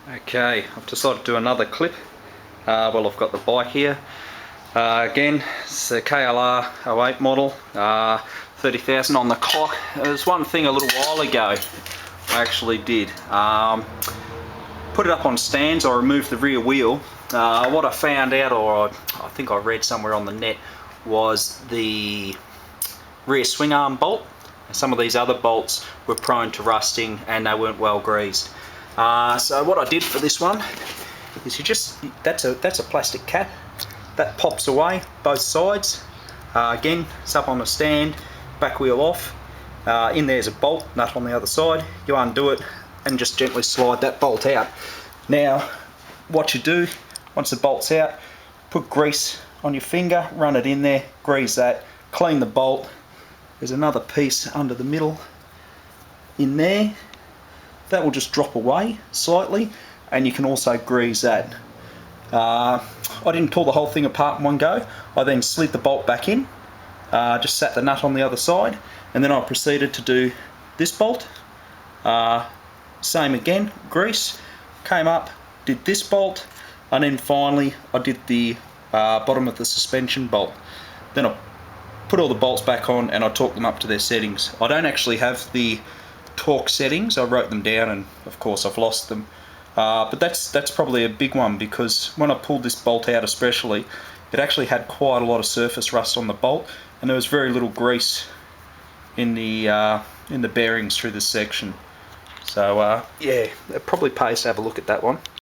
Okay, I've decided to do another clip. Well, I've got the bike here. Again, it's a KLR650 model, 30,000 on the clock. There's one thing a little while ago I actually did. Put it up on stands, I removed the rear wheel. What I found out, or I think I read somewhere on the net, was the rear swing arm bolt. Some of these other bolts were prone to rusting and they weren't well greased. So what I did for this one is that's a plastic cap that pops away both sides. Again, it's up on a stand, back wheel off. In there's a bolt nut on the other side. You undo it and just gently slide that bolt out. Now what you do once the bolt's out, put grease on your finger, run it in there, grease that, clean the bolt. There's another piece under the middle in there. That will just drop away slightly, and you can also grease that. I didn't pull the whole thing apart in one go. I then slid the bolt back in, just sat the nut on the other side, and then I proceeded to do this bolt. Same again, grease, came up, did this bolt, and then finally I did the bottom of the suspension bolt. Then I put all the bolts back on and I torqued them up to their settings. I don't actually have the torque settings, I wrote them down and of course I've lost them. But that's probably a big one, because when I pulled this bolt out especially, it actually had quite a lot of surface rust on the bolt and there was very little grease in the bearings through this section. So yeah, it probably pays to have a look at that one.